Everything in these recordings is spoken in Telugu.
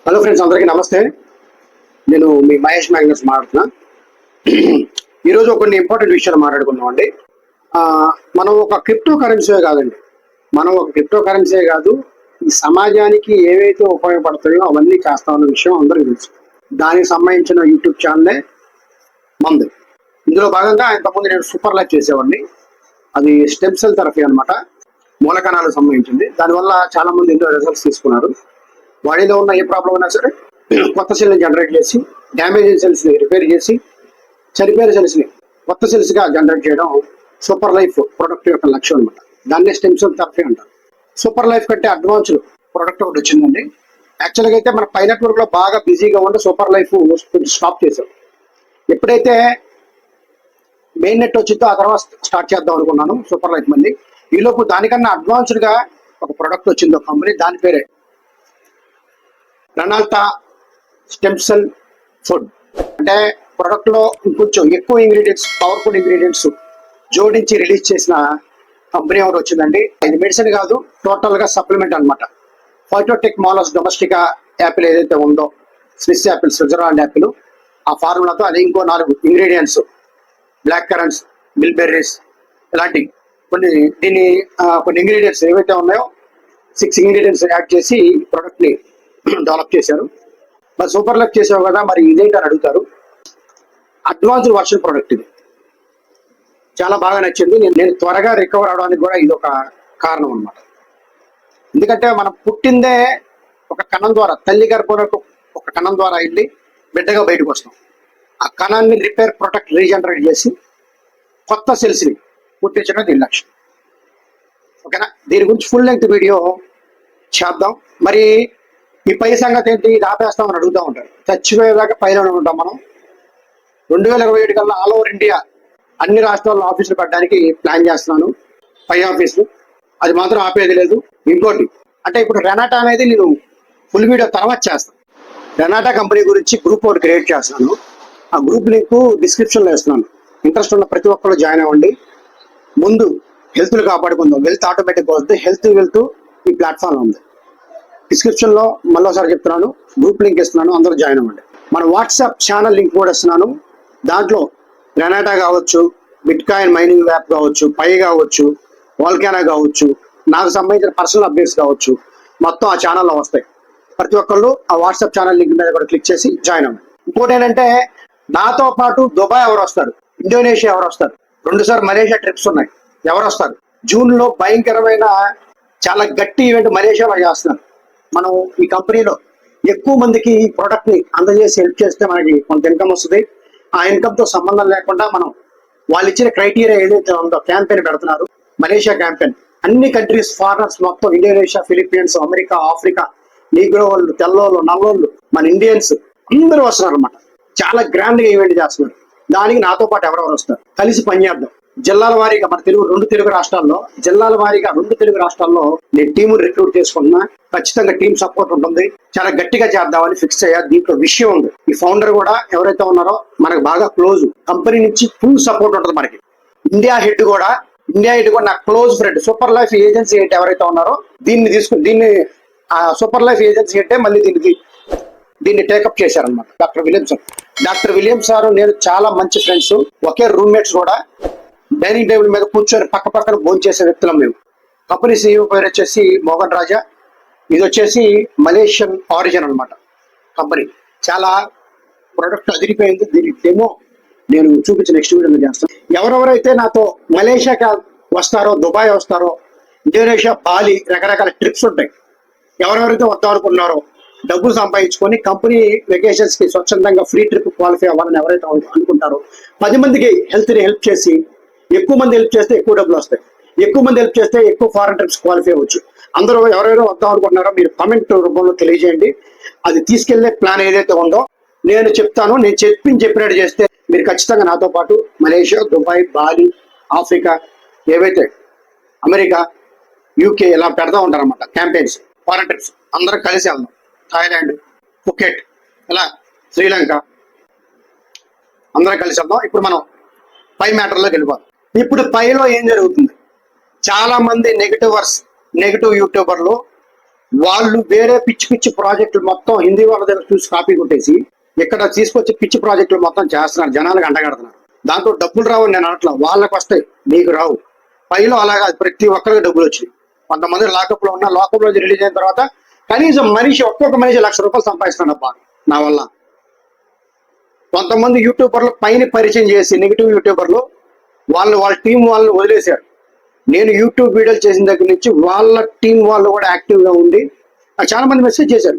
హలో ఫ్రెండ్స్, అందరికీ నమస్తే. నేను మీ మహేష్ మ్యాగ్నస్ మాట్లాడుతున్నా. ఈరోజు కొన్ని ఇంపార్టెంట్ విషయాలు మాట్లాడుకున్నామండి. మనం ఒక క్రిప్టో కరెన్సీ కాదండి, ఈ సమాజానికి ఏవైతే ఉపయోగపడతాయో అవన్నీ చేస్తామన్న విషయం అందరికీ తెలుసు. దానికి సంబంధించిన యూట్యూబ్ ఛానలే మంది. ఇందులో భాగంగా ఇంతకుముందు నేను సూపర్ లైఫ్ చేసేవాడిని. అది స్టెమ్ సెల్ థెరపీ అనమాట, మూలకణాలకు సంబంధించింది. దానివల్ల చాలా మంది ఎన్నో రిజల్ట్స్ తీసుకున్నారు. బాడీలో ఉన్న ఏ ప్రాబ్లం అయినా సరే కొత్త సెల్ని జనరేట్ చేసి, డ్యామేజ్ సెల్స్ని రిపేర్ చేసి, చనిపోయిన సెల్స్ని కొత్త సెల్స్గా జనరేట్ చేయడం సూపర్ లైఫ్ ప్రొడక్ట్ యొక్క లక్ష్యం అనమాట. దాన్నే స్టెమ్ సెల్ థెరపీ అంటారు. సూపర్ లైఫ్ కంటే అడ్వాన్స్డ్ ప్రొడక్ట్ ఒకటి వచ్చిందండి. యాక్చువల్గా అయితే మన పై నెట్వర్క్లో బాగా బిజీగా ఉండి సూపర్ లైఫ్ స్టాప్ చేశాం. ఎప్పుడైతే మెయిన్ నెట్ వచ్చిందో ఆ తర్వాత స్టార్ట్ చేద్దాం అనుకున్నాను సూపర్ లైఫ్. మళ్ళీ ఈలోపు దానికన్నా అడ్వాన్స్డ్గా ఒక ప్రొడక్ట్ వచ్చింది ఒక కంపెనీ, దాని పేరే రెనాల్టా స్టెమ్ సెల్ ఫుడ్. అంటే ప్రొడక్ట్లో ఇంకొంచెం ఎక్కువ ఇంగ్రీడియంట్స్, పవర్ఫుల్ ఇంగ్రీడియంట్స్ జోడించి రిలీజ్ చేసిన కంపెనీ ఒకటి వచ్చిందండి. ఇది మెడిసిన్ కాదు, టోటల్గా సప్లిమెంట్ అనమాట. ఫైటోటెక్ మాలస్ డొమెస్టికా యాపిల్ ఏదైతే ఉందో, స్విస్ యాపిల్, స్విట్జర్లాండ్ యాపిల్, ఆ ఫార్ములాతో అది ఇంకో 4 ఇంగ్రీడియంట్స్, బ్లాక్ కరెంట్స్, బిల్బెర్రీస్, ఇలాంటి కొన్ని ఇంగ్రీడియంట్స్ ఏవైతే ఉన్నాయో 6 ఇంగ్రీడియంట్స్ యాడ్ చేసి ప్రొడక్ట్ని డెవలప్ చేశారు. మరి సూపర్ లైఫ్ చేసావు కదా, మరి ఇదేంటి అని అడుగుతారు. అడ్వాన్స్డ్ వర్షన్ ప్రొడక్ట్ ఇది. చాలా బాగా నచ్చింది. నేను త్వరగా రికవర్ అవడానికి కూడా ఇది ఒక కారణం అనమాట. ఎందుకంటే మనం పుట్టిందే ఒక కణం ద్వారా, తల్లి గర్భంలోకి ఒక కణం ద్వారా వెళ్ళి బిడ్డగా బయటకు వస్తాం. ఆ కణాన్ని రిపేర్, ప్రొటెక్ట్, రీజనరేట్ చేసి కొత్త సెల్స్ని పుట్టించడం దీని లక్ష్యం. ఓకేనా? దీని గురించి ఫుల్ లెంగ్త్ వీడియో చేద్దాం. మరి ఈ పై సంగతి ఏంటి, ఇది ఆపేస్తామని అడుగుతూ ఉంటారు. చచ్చిపోయేదాకా పైలోనే ఉంటాం మనం. 2027 కల్లా ఆల్ ఓవర్ ఇండియా అన్ని రాష్ట్రాల్లో ఆఫీసులు పెట్టడానికి ప్లాన్ చేస్తున్నాను, పై ఆఫీసులు. అది మాత్రం ఆపేది లేదు. ఇంకోటి అంటే ఇప్పుడు రెనాటా అనేది నేను ఫుల్ వీడియో తర్వాత చేస్తాను. రెనాటా కంపెనీ గురించి గ్రూప్ ఒకటి క్రియేట్ చేస్తున్నాను. ఆ గ్రూప్ లింక్ డిస్క్రిప్షన్లో వేస్తున్నాను. ఇంట్రెస్ట్ ఉన్న ప్రతి ఒక్కరు జాయిన్ అవ్వండి. ముందు హెల్త్లు కాపాడుకుందాం. వెల్త్ ఆటోమేటిక్గా వస్తుంది. హెల్త్ వెల్త్ ఈ ప్లాట్ఫామ్లో ఉంది. డిస్క్రిప్షన్లో మళ్ళీసారి చెప్తున్నాను, గ్రూప్ లింక్ ఇస్తున్నాను, అందరూ జాయిన్ అవ్వండి. మన వాట్సాప్ ఛానల్ లింక్ కూడా ఇస్తున్నాను. దాంట్లో రెనాటా కావచ్చు, బిట్ కాయిన్ మైనింగ్ యాప్ కావచ్చు, పై కావచ్చు, వాల్కానా కావచ్చు, నాకు సంబంధించిన పర్సనల్ అప్డేట్స్ కావచ్చు, మొత్తం ఆ ఛానల్లో వస్తాయి. ప్రతి ఒక్కళ్ళు ఆ వాట్సాప్ ఛానల్ లింక్ మీద కూడా క్లిక్ చేసి జాయిన్ అవ్వండి. ఇంకోటి ఏంటంటే, నాతో పాటు దుబాయ్ ఎవరు వస్తారు, ఇండోనేషియా ఎవరు వస్తారు, 2 సార్లు మలేషియా ట్రిప్స్ ఉన్నాయి, ఎవరు వస్తారు? జూన్లో భయంకరమైన చాలా గట్టి ఈవెంట్ మలేషియాలో చేస్తున్నారు. మనం ఈ కంపెనీలో ఎక్కువ మందికి ఈ ప్రోడక్ట్ని అందజేసి హెల్ప్ చేస్తే మనకి కొంత ఇన్కమ్ వస్తుంది. ఆ ఇన్కమ్తో సంబంధం లేకుండా మనం వాళ్ళు ఇచ్చిన క్రైటీరియా ఏదైతే ఉందో క్యాంపెయిన్ పెడుతున్నారు. మలేషియా క్యాంపెయిన్ అన్ని కంట్రీస్, ఫారినర్స్ మొత్తం, Indonesia, Philippines, America, Africa, Negro వాళ్ళు, తెల్లోళ్ళు, నల్లోళ్ళు, మన ఇండియన్స్ అందరూ వస్తున్నారు అనమాట. చాలా గ్రాండ్గా ఈవెంట్ చేస్తున్నారు. దానికి నాతో పాటు ఎవరెవరు వస్తారు, కలిసి పనిచేద్దాం. జిల్లాల వారీగా మన రెండు తెలుగు రాష్ట్రాల్లో నేను టీము రిక్రూట్ చేసుకున్నా. ఖచ్చితంగా టీం సపోర్ట్ ఉంటుంది. చాలా గట్టిగా చేద్దామని ఫిక్స్ అయ్యా. దీంట్లో విషయం ఉంది. ఈ ఫౌండర్ కూడా ఎవరైతే ఉన్నారో మనకు బాగా క్లోజ్, కంపెనీ నుంచి ఫుల్ సపోర్ట్ ఉంటుంది మనకి. ఇండియా హెడ్ కూడా నా close friend. Super life agency head ఎవరైతే ఉన్నారో దీన్ని సూపర్ లైఫ్ ఏజెన్సీ హెడ్ మళ్ళీ దీన్ని టేకప్ చేశారనమాట. డాక్టర్ విలియమ్స్ సార్ నేను చాలా మంచి ఫ్రెండ్స్, ఒకే రూమ్మేట్స్ కూడా. డైనింగ్ టేబుల్ మీద కూర్చొని పక్క పక్కన భోజనం చేసే వ్యక్తులం మేము. కంపెనీ సీఈఓ పేరు వచ్చేసి మోహన్ రాజా. ఇది వచ్చేసి మలేషియన్ ఆరిజిన్ అనమాట కంపెనీ. చాలా ప్రొడక్ట్ అదిరిపోయింది. దీని డెమో నేను చూపించి నెక్స్ట్ వీడియోలో చేస్తాను. ఎవరెవరైతే నాతో మలేషియాకి వస్తారో, దుబాయ్ వస్తారో, ఇండోనేషియా, బాలి, రకరకాల ట్రిప్స్ ఉంటాయి. ఎవరెవరైతే వద్దాం అనుకున్నారో, డబ్బులు సంపాదించుకొని కంపెనీ వెకేషన్స్ కి స్వచ్ఛందంగా ఫ్రీ ట్రిప్ క్వాలిఫై అవ్వాలని ఎవరైతే అనుకుంటారో, 10 మందికి హెల్త్ని హెల్ప్ చేసి, ఎక్కువ మంది హెల్ప్ చేస్తే ఎక్కువ డబ్బులు వస్తాయి, ఎక్కువ మంది హెల్ప్ చేస్తే ఎక్కువ ఫారెన్ ట్రిప్స్ క్వాలిఫై అవ్వచ్చు. అందరూ ఎవరెవరో వద్దాం అనుకుంటున్నారో మీరు కామెంట్ రూపంలో తెలియజేయండి. అది తీసుకెళ్లే ప్లాన్ ఏదైతే ఉందో నేను చెప్తాను. నేను చెప్పినట్టు చేస్తే మీరు ఖచ్చితంగా నాతో పాటు మలేషియా, దుబాయ్, బాలి, ఆఫ్రికా, ఏవైతే అమెరికా, యూకే ఇలా పెడతా ఉంటారన్నమాట క్యాంపెయిన్స్, ఫారెన్ ట్రిప్స్. అందరం కలిసి వెళ్దాం. థాయిలాండ్, ఫుకెట్, ఇలా శ్రీలంక, అందరం కలిసి వెళ్దాం. ఇప్పుడు మనం పై మ్యాటర్లోకి వెళ్ళిపోతాం. ఇప్పుడు పైలో ఏం జరుగుతుంది? చాలా మంది నెగిటివ్ యూట్యూబర్లు వాళ్ళు వేరే పిచ్చి పిచ్చి ప్రాజెక్టులు మొత్తం హిందీ వాళ్ళ దగ్గర చూసి కాపీ కొట్టేసి ఇక్కడ తీసుకొచ్చి పిచ్చి ప్రాజెక్టులు మొత్తం చేస్తున్నారు, జనాలకు అంటగడుతున్నారు. దాంతో డబ్బులు రావు నేను అనట్లా, వాళ్ళకి వస్తాయి మీకు రావు. పైలో అలాగా ప్రతి ఒక్కరికి డబ్బులు వచ్చినాయి. కొంతమంది లాకప్ లో ఉన్న, లాకప్ లో రిలీజ్ అయిన తర్వాత కనీసం మనిషి ఒక్కొక్క మనిషి ₹1,00,000 సంపాదిస్తున్నాడు అబ్బా నా వల్ల. కొంతమంది యూట్యూబర్లు పైన పరిచయం చేసి నెగిటివ్ యూట్యూబర్లు వాళ్ళ టీం వాళ్ళని వదిలేశారు. నేను యూట్యూబ్ వీడియోలు చేసిన దగ్గర నుంచి వాళ్ళ టీం వాళ్ళు కూడా యాక్టివ్ గా ఉండి చాలా మంది మెసేజ్ చేశారు.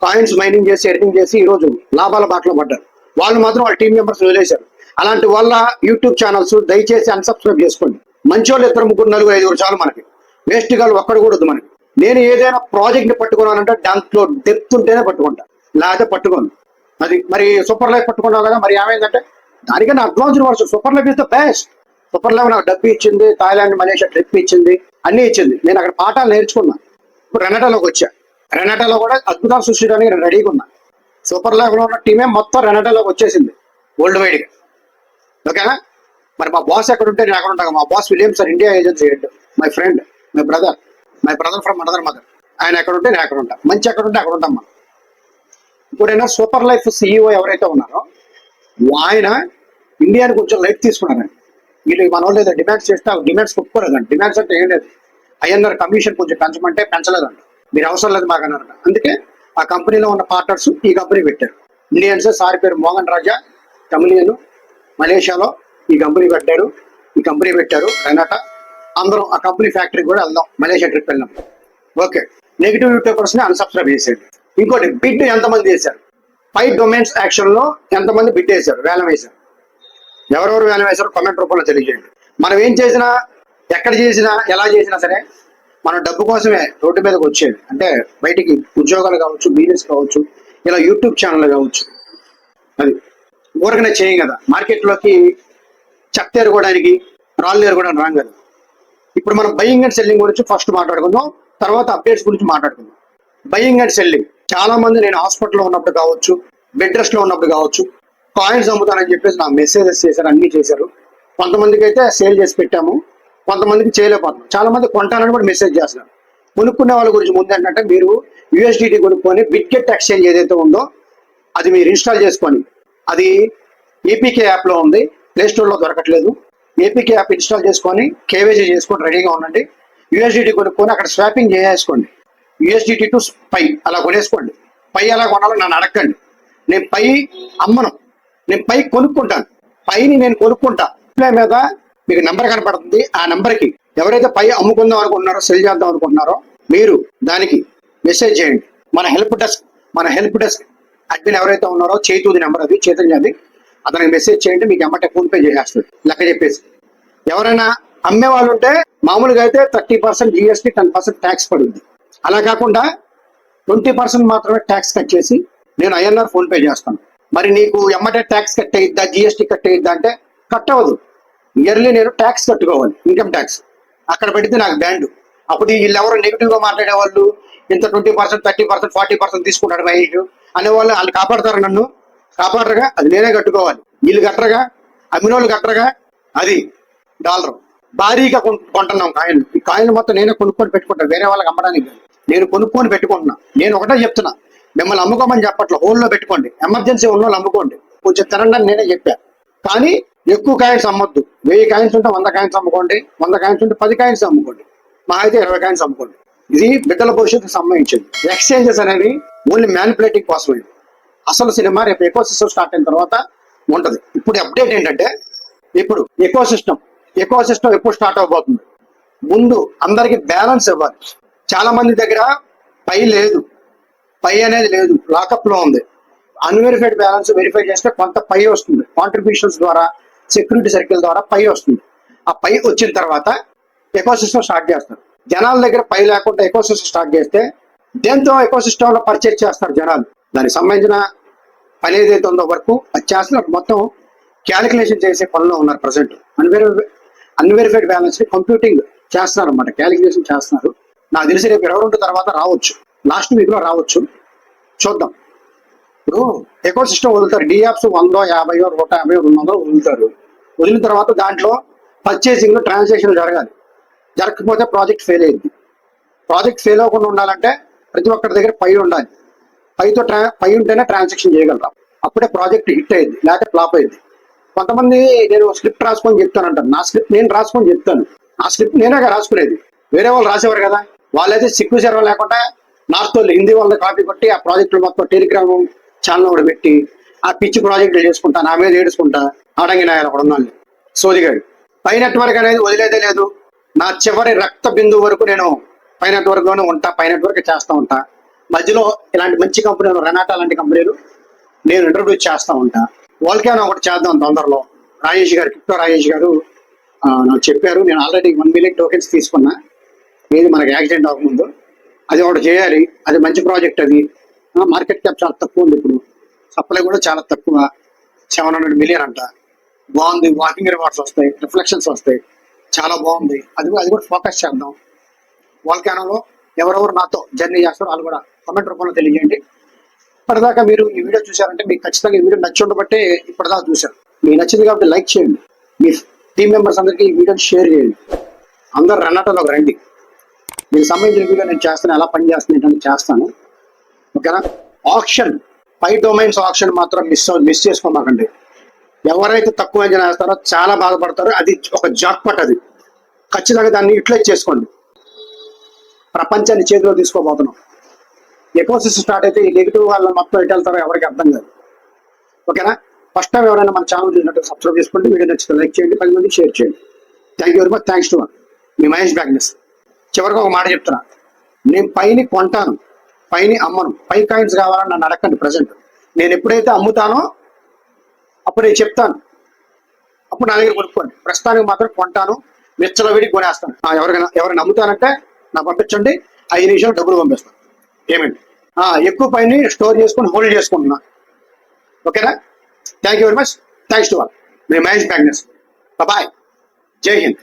కాయిన్స్ మైనింగ్ చేసి ఎడిటింగ్ చేసి ఈ రోజు లాభాల బాటలో పడ్డారు. వాళ్ళు మాత్రం వాళ్ళ టీం మెంబర్స్ వదిలేశారు. అలాంటి వాళ్ళ యూట్యూబ్ ఛానల్స్ దయచేసి అన్సబ్స్క్రైబ్ చేసుకోండి. మంచోళ్ళు 2, 3, 4, 5 చాలు మనకి. వేస్ట్ గాలు ఒక్కడు కూడా మనకి. నేను ఏదైనా ప్రాజెక్ట్ ని పట్టుకున్నానంటే దాంట్లో డెప్త్ ఉంటేనే పట్టుకుంటా, లేకపోతే పట్టుకోను. అది మరి సూపర్ లైఫ్ పట్టుకున్నావు కదా, మరి ఏమైందంటే దానికన్నా advanced version super life is the best. Super life నాకు డబ్బు ఇచ్చింది, థాయిలాండ్ మలేషియా ట్రిప్ ఇచ్చింది, అన్ని ఇచ్చింది. నేను అక్కడ పాఠాలు నేర్చుకున్నా. ఇప్పుడు రెనటాలోకి వచ్చా. రెనటాలో కూడా అద్భుతాలు సృష్టించడానికి నేను రెడీగా ఉన్నా. సూపర్ లైఫ్ లో ఉన్న టీమే మొత్తం రెనటాలోకి వచ్చేసింది వరల్డ్ వైడ్ గా. ఓకేనా? మరి మా బాస్ ఎక్కడ ఉంటే నేను అక్కడ ఉంటాను. మా boss William sir, India agency head, my friend, my brother from another mother. ఆయన ఎక్కడ ఉంటే నేను అక్కడ ఉంటా. మంచి ఎక్కడ ఉంటే అక్కడ ఉంటాం మనం. ఇప్పుడైనా సూపర్ లైఫ్ సిఇఓ ఎవరైతే ఉన్నారో ఆయన ఇండియాని కొంచెం లైట్ తీసుకున్నారండి. వీళ్ళు మన వాళ్ళు ఏదో డిమాండ్స్ చేస్తే డిమాండ్స్ ఒప్పుకోలేదండి. డిమాండ్స్ అంటే ఏం లేదు, ఐఎన్ఆర్ కమిషన్ కొంచెం పెంచమంటే పెంచలేదండి. మీరు అవసరం లేదు మాకు అన్నారంట. అందుకే ఆ కంపెనీలో ఉన్న పార్ట్నర్స్ ఈ కంపెనీ పెట్టారు. ఇండియన్స్ సార్ పేరు మోహన్ రాజా, తమిళియన్, మలేషియాలో ఈ కంపెనీ పెట్టారు రెనాటా. అందరం ఆ కంపెనీ ఫ్యాక్టరీ కూడా వెళ్దాం, మలేషియా ట్రిప్ వెళ్ళాం. ఓకే, నెగిటివ్ యూట్యూబర్స్ ని అన్సబ్స్క్రైబ్ చేసేయండి. ఇంకోటి, బిడ్ ఎంతమంది వేశారు, 5 డొమైన్స్ యాక్షన్ లో ఎంతమంది బిడ్ వేశారు, వేలం వేశారు, ఎవరెవరు వేలం వేశారు కామెంట్ రూపంలో తెలియజేయండి. మనం ఏం చేసినా, ఎక్కడ చేసినా, ఎలా చేసినా సరే మనం డబ్బు కోసమే రోడ్డు మీదకి వచ్చేది. అంటే బయటికి ఉద్యోగాలు కావచ్చు, బిజినెస్ కావచ్చు, ఇలా యూట్యూబ్ ఛానల్ కావచ్చు, అది ఊరకనే చేయం కదా. మార్కెట్లోకి చెత్త ఎరుకోవడానికి, రాళ్ళు ఎరుకోవడానికి రాం కదా. ఇప్పుడు మనం బయింగ్ అండ్ సెల్లింగ్ గురించి ఫస్ట్ మాట్లాడుకుందాం, తర్వాత అప్డేట్స్ గురించి మాట్లాడుకుందాం. బయింగ్ అండ్ సెల్లింగ్, చాలా మంది నేను హాస్పిటల్లో ఉన్నప్పుడు కావచ్చు, బెడ్ రెస్ట్ లో ఉన్నప్పుడు కావచ్చు, కాయిన్స్ అమ్ముతానని చెప్పేసి నాకు మెసేజెస్ చేశారు, అన్ని చేశారు. కొంతమందికి అయితే సేల్ చేసి పెట్టాము, కొంతమందికి చేయలేకపోతున్నాం. చాలా మంది కొంటానని కూడా మెసేజ్ చేస్తున్నారు. కొనుక్కునే వాళ్ళ గురించి ముందు ఏంటంటే, మీరు యూఎస్డిటీ కొనుక్కొని బిట్గెట్ ఎక్స్చేంజ్ ఏదైతే ఉందో అది మీరు ఇన్స్టాల్ చేసుకొని, అది ఏపీకే యాప్ లో ఉంది, ప్లే స్టోర్ లో దొరకట్లేదు. ఏపీకే యాప్ ఇన్స్టాల్ చేసుకొని కేవైసీ చేసుకొని రెడీగా ఉండండి. యూఎస్డిటీ కొనుక్కొని అక్కడ స్వాపింగ్ చేసుకోండి. యూఎస్డిటీ టు పై అలా కొనేసుకోండి. పై అలా కొనాలో నన్ను అడగండి. నేను పై అమ్మను, నేను పై కొనుక్కుంటాను. పైని నేను కొనుక్కుంటా. డిస్ప్లే మీద మీకు నెంబర్ కనపడుతుంది. ఆ నెంబర్కి ఎవరైతే పై అమ్ముకుందాం అనుకుంటున్నారో, సెల్ చేద్దాం అనుకుంటున్నారో, మీరు దానికి మెసేజ్ చేయండి. మన హెల్ప్ డెస్క్ అడ్మిన్ ఎవరైతే ఉన్నారో, చైతూది నెంబర్, అది చైతన్యది, అతనికి మెసేజ్ చేయండి. మీకు ఎమ్మటే ఫోన్ పే చేసేస్తుంది లెక్క చెప్పేసి. ఎవరైనా అమ్మే వాళ్ళు ఉంటే మామూలుగా అయితే 30% జిఎస్టీ, 10% ట్యాక్స్ పడుతుంది. అలా కాకుండా 20% మాత్రమే ట్యాక్స్ కట్ చేసి నేను ఐఎన్ఆర్ ఫోన్ పే చేస్తాను. మరి నీకు ఎమ్మటే ట్యాక్స్ కట్ అయ్యిద్దా, జిఎస్టీ కట్ అయ్యిద్దా అంటే కట్ అవ్వదు. ఇయర్లీ నేను ట్యాక్స్ కట్టుకోవాలి, ఇన్కమ్ ట్యాక్స్. అక్కడ పెడితే నాకు బ్యాండ్. అప్పుడు వీళ్ళు ఎవరు నెగిటివ్ గా మాట్లాడే వాళ్ళు, ఇంత 20%, 30%, 40% తీసుకుంటాడు మహేష్ అనేవాళ్ళు, వాళ్ళు కాపాడతారు నన్ను? కాపాడరుగా. అది నేనే కట్టుకోవాలి. వీళ్ళు కట్టరుగా, అమ్మినోళ్ళు కట్టరుగా. అది డాలర్ భారీగా కొంటున్నాం కాయిన్లు. ఈ కాయిన్లు మొత్తం నేనే కొనుక్కొని పెట్టుకుంటాను, వేరే వాళ్ళకి అమ్మడానికి. నేను కొనుక్కొని పెట్టుకుంటున్నా. నేను ఒకటే చెప్తున్నా, మిమ్మల్ని అమ్ముకోమని చెప్పట్ల, హోల్లో పెట్టుకోండి. ఎమర్జెన్సీ ఉన్న వాళ్ళు అమ్ముకోండి, కొంచెం తినండి అని నేనే చెప్పా. కానీ ఎక్కువ కాయిన్స్ అమ్మొద్దు. 1000 కాయిన్స్ ఉంటే 100 కాయిన్స్ అమ్ముకోండి, 100 కాయిన్స్ ఉంటే 10 కాయిన్స్ అమ్ముకోండి, మా అయితే 20 కాయిన్స్ అమ్ముకోండి. ఇది బిడ్డల భవిష్యత్తుకు సంబంధించింది. ఎక్స్చేంజెస్ అనేవి ఓన్లీ మ్యానిపులేటింగ్ కోసమే. అసలు సినిమా రేపు ఎకో సిస్టమ్ స్టార్ట్ అయిన తర్వాత ఉంటది. ఇప్పుడు అప్డేట్ ఏంటంటే, ఇప్పుడు ఎకో సిస్టమ్ ఎప్పుడు స్టార్ట్ అవబోతుంది. ముందు అందరికి బ్యాలెన్స్ ఇవ్వాలి. చాలా మంది దగ్గర పై లేదు, పై అనేది లేదు, లాకప్ లో ఉంది. అన్వెరిఫైడ్ బ్యాలెన్స్ వెరిఫై చేస్తే కొంత పై వస్తుంది. కాంట్రిబ్యూషన్స్ ద్వారా, సెక్యూరిటీ సర్కిల్ ద్వారా పై వస్తుంది. ఆ పై వచ్చిన తర్వాత ఎకో సిస్టమ్ స్టార్ట్ చేస్తారు. జనాల దగ్గర పై లేకుండా ఎకో సిస్టమ్ స్టార్ట్ చేస్తే దేంతో ఎకో సిస్టమ్ లో పర్చేజ్ చేస్తారు జనాలు. దానికి సంబంధించిన పని ఏదైతే ఉందో వరకు అది చేస్తున్నారు. మొత్తం క్యాలిక్యులేషన్ చేసే పనిలో ఉన్నారు ప్రజెంట్. అన్వెరిఫైడ్ బ్యాలెన్స్ ని కంప్యూటింగ్ చేస్తున్నారు అన్నమాట, క్యాలిక్యులేషన్ చేస్తున్నారు. నాకు తెలిసి రేపు 22 తర్వాత రావచ్చు, లాస్ట్ వీక్ లో రావచ్చు, చూద్దాం. ఇప్పుడు ఎకో సిస్టమ్ వదులుతారు. డియాప్స్ 100, 50, 150, 200 వదులుతారు. వదిలిన తర్వాత దాంట్లో పర్చేసింగ్ ట్రాన్సాక్షన్ జరగాలి. జరగకపోతే ప్రాజెక్ట్ ఫెయిల్ అయింది. ప్రాజెక్ట్ ఫెయిల్ అవ్వకుండా ఉండాలంటే ప్రతి ఒక్కరి దగ్గర పై ఉండాలి. పై ఉంటేనే ట్రాన్సాక్షన్ చేయగలరా. అప్పుడే ప్రాజెక్ట్ హిట్ అయింది, లేకపోతే ఫ్లాప్ అయింది. కొంతమంది నేను స్క్రిప్ట్ రాసుకొని చెప్తానంటారు. నా స్క్రిప్ట్ నేను రాసుకొని చెప్తాను. ఆ స్క్రిప్ట్ నేనే రాసుకునేది, వేరే వాళ్ళు రాసేవారు కదా. వాళ్ళైతే సిక్కు చెరవ లేకుండా నార్త్ వాళ్ళు హిందీ వాళ్ళ కాపీ కొట్టి ఆ ప్రాజెక్టులు మొత్తం టెలిగ్రామ్ ఛానల్ కూడా పెట్టి ఆ పిచ్చి ప్రాజెక్టులు చేసుకుంటా, నా మీద ఏడుచుకుంటా ఆడంగిన ఆయన ఒకడు ఉన్నాను సోదిగాడు. పై నెట్వర్క్ అనేది వదిలేదే లేదు. నా చివరి రక్త బిందువు వరకు నేను పై నెట్వర్క్ లోనే ఉంటా, పై నెట్వర్క్ చేస్తూ ఉంటా. మధ్యలో ఇలాంటి మంచి కంపెనీలు, రెనాటా లాంటి కంపెనీలు నేను ఇంట్రడ్యూస్ చేస్తూ ఉంటా. వాల్కానో ఒకటి చేద్దాం తొందరలో. రాజేష్ గారు, క్రిప్టో రాజేష్ గారు నాకు చెప్పారు. నేను ఆల్రెడీ 1 మిలియన్ టోకెన్స్ తీసుకున్నా, ఏది మనకి యాక్సిడెంట్ అవ్వకముందు. అది ఒకటి చేయాలి. అది మంచి ప్రాజెక్ట్. అది మార్కెట్ క్యాప్ చాలా తక్కువ ఉంది ఇప్పుడు, సప్లై కూడా చాలా తక్కువ, 700 మిలియన్ అంట. బాగుంది, వాకింగ్ రివార్డ్స్ వస్తాయి, రిఫ్లెక్షన్స్ వస్తాయి, చాలా బాగుంది. అది కూడా ఫోకస్ చేద్దాం. వాల్కానోలో ఎవరెవరు నాతో జర్నీ చేస్తారో వాళ్ళు కూడా కామెంట్ రూపంలో తెలియజేయండి. ఇప్పటిదాకా మీరు ఈ వీడియో చూసారంటే మీకు ఖచ్చితంగా ఈ వీడియో నచ్చి ఉండబట్టే ఇప్పటిదాకా చూశారు. మీకు నచ్చింది కాబట్టి లైక్ చేయండి. మీ టీం మెంబర్స్ అందరికీ ఈ వీడియోని షేర్ చేయండి. అందరు రెనాటాలోకి రండి. దీనికి సంబంధించిన వీడియో నేను చేస్తాను, ఎలా పని చేస్తాను ఏంటంటే చేస్తాను. ఓకేనా. ఆప్షన్ 5 డొమైన్స్ ఆప్షన్ మాత్రం మిస్ చేసుకోమాకండి. ఎవరైతే తక్కువ అంచనా వేస్తారో చాలా బాధపడతారో. అది ఒక జాక్పాట్. అది ఖచ్చితంగా దాన్ని యూటిలైజ్ చేసుకోండి. ప్రపంచాన్ని చేతిలో తీసుకోబోతున్నాం. ఎకో సిస్టమ్ స్టార్ట్ అయితే ఈ నెగిటివ్ వాళ్ళని మొత్తం ఎటు వెళ్తారో ఎవరికి అర్థం కాదు. ఓకేనా. ఫస్ట్ టైం ఎవరైనా మన ఛానల్ చూసినట్టు సబ్స్క్రైబ్ చేసుకోండి. వీడియో నచ్చితే లైక్ చేయండి, 10 మందికి షేర్ చేయండి. Thank you very much. Thanks to మీ మహేష్ బ్యాగ్నెస్. చివరికి ఒక మాట చెప్తున్నా, నేను పైని కొంటాను, పైని అమ్మను. పై కాయిన్స్ కావాలని నన్ను అడగండి. ప్రజెంట్ నేను ఎప్పుడైతే అమ్ముతానో అప్పుడు నేను చెప్తాను, అప్పుడు నా దగ్గర కొనుక్కోండి. ప్రస్తుతానికి మాత్రం కొంటాను, విచ్చల విడి కొనేస్తాను. ఎవరైనా అమ్ముతానంటే నాకు పంపించండి, 5 నిమిషాలు డబ్బులు పంపిస్తాను పేమెంట్. ఎక్కువ పైన స్టోర్ చేసుకొని హోల్డ్ చేసుకుంటున్నా. ఓకేనా. Thank you very much. Thanks to మీ మహేష్ బ్యాగ్నెస్. బాయ్. జై హింద్.